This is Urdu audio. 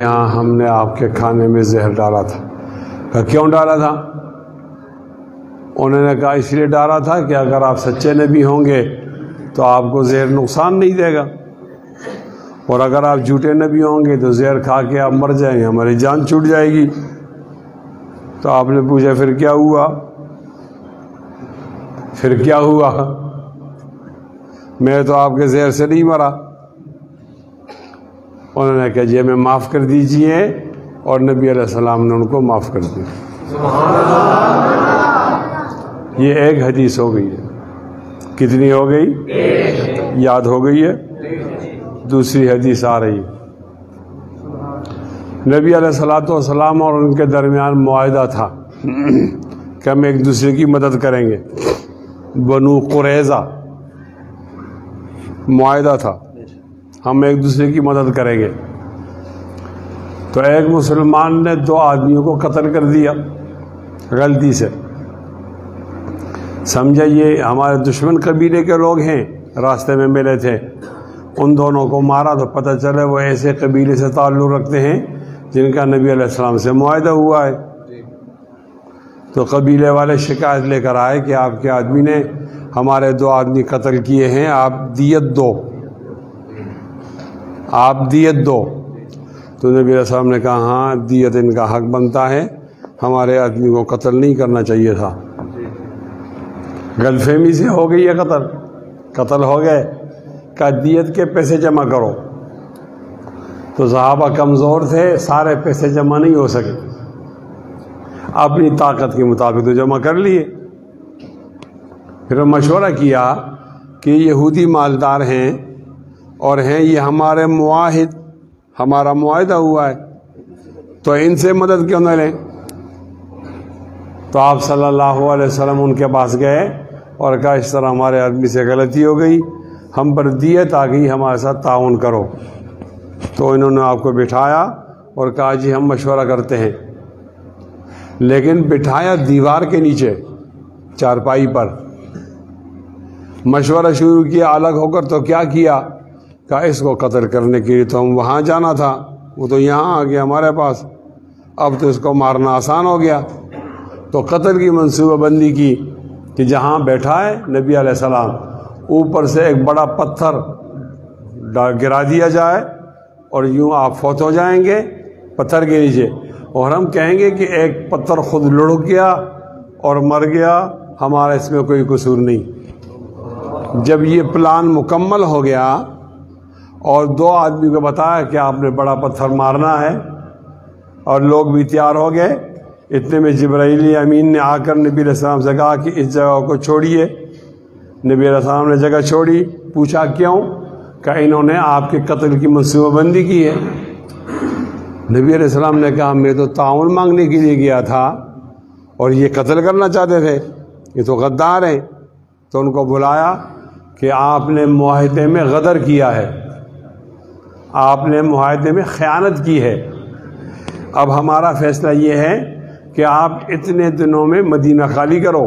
یہاں ہم نے آپ کے کھانے میں زہر ڈالا تھا۔ کہا کیوں ڈالا تھا؟ انہوں نے کہا اس لیے ڈالا تھا کہ اگر آپ سچے نبی ہوں گے تو آپ کو زہر نقصان نہیں دے گا، اور اگر آپ جھوٹے نبی ہوں گے تو زہر کھا کے آپ مر جائیں گے، ہماری جان چھوٹ جائے گی۔ تو آپ نے پوچھا پھر کیا ہوا؟ پھر کیا ہوا؟ میں تو آپ کے زہر سے نہیں مرا۔ انہوں نے کہا جی ہمیں معاف کر دیجئے، اور نبی علیہ السلام نے ان کو معاف کر دیا۔ یہ ایک حدیث ہو گئی ہے۔ کتنی ہو گئی؟ یاد ہو گئی ہے؟ دوسری حدیث آ رہی ہے۔ نبی علیہ السلام اور ان کے درمیان معاہدہ تھا کہ ہم ایک دوسرے کی مدد کریں گے۔ بنو قریظہ معاہدہ تھا، ہم ایک دوسرے کی مدد کریں گے۔ تو ایک مسلمان نے 2 آدمیوں کو قتل کر دیا غلطی سے، سمجھا یہ ہمارے دشمن قبیلے کے لوگ ہیں، راستے میں ملے تھے، ان دونوں کو مارا تو پتہ چلے وہ ایسے قبیلے سے تعلق رکھتے ہیں جن کا نبی علیہ السلام سے معاہدہ ہوا ہے۔ تو قبیلے والے شکایت لے کر آئے کہ آپ کے آدمی نے ہمارے 2 آدمی قتل کیے ہیں، آپ دیت دو، آپ دیت دو۔ تو نبی علیہ السلام نے کہا ہاں دیت ان کا حق بنتا ہے، ہمارے آدمی کو قتل نہیں کرنا چاہیے تھا۔ غلط فہمی سے ہو گئی ہے، قتل ہو گئے، کہ دیت کے پیسے جمع کرو۔ تو صحابہ کمزور تھے، سارے پیسے جمع نہیں ہو سکے، اپنی طاقت کے مطابق تو جمع کر لیے۔ پھر مشورہ کیا کہ یہودی مالدار ہیں اور ہیں یہ ہمارے معاہد، ہمارا معاہدہ ہوا ہے، تو ان سے مدد کیوں نہ لیں؟ تو آپ صلی اللہ علیہ وسلم ان کے پاس گئے اور کہا اس طرح ہمارے آدمی سے غلطی ہو گئی، ہم پر دیت آ گئی، ہمارے ساتھ تعاون کرو۔ تو انہوں نے آپ کو بٹھایا اور کہا جی ہم مشورہ کرتے ہیں، لیکن بٹھایا دیوار کے نیچے چارپائی پر، مشورہ شروع کیا الگ ہو کر۔ تو کیا کیا؟ کہا اس کو قتل کرنے کے لیے تو ہم وہاں جانا تھا، وہ تو یہاں آ گیا ہمارے پاس، اب تو اس کو مارنا آسان ہو گیا۔ تو قتل کی منصوبہ بندی کی کہ جہاں بیٹھا ہے نبی علیہ السلام، اوپر سے ایک بڑا پتھر گرا دیا جائے اور یوں آپ فوت ہو جائیں گے پتھر کے نیچے، اور ہم کہیں گے کہ ایک پتھر خود لڑک گیا اور مر گیا، ہمارا اس میں کوئی قصور نہیں۔ جب یہ پلان مکمل ہو گیا اور 2 آدمی کو بتایا کہ آپ نے بڑا پتھر مارنا ہے، اور لوگ بھی تیار ہو گئے، اتنے میں جبرائیل امین نے آ کر نبی علیہ السلام سے کہا کہ اس جگہ کو چھوڑیے۔ نبی علیہ السلام نے جگہ چھوڑی، پوچھا کیوں؟ کہ انہوں نے آپ کے قتل کی منصوبہ بندی کی ہے۔ نبی علیہ السلام نے کہا میں تو تعاون مانگنے کے لیے گیا تھا اور یہ قتل کرنا چاہتے تھے، یہ تو غدار ہیں۔ تو ان کو بلایا کہ آپ نے معاہدے میں غدر کیا ہے، آپ نے معاہدے میں خیانت کی ہے، اب ہمارا فیصلہ یہ ہے کہ آپ اتنے دنوں میں مدینہ خالی کرو۔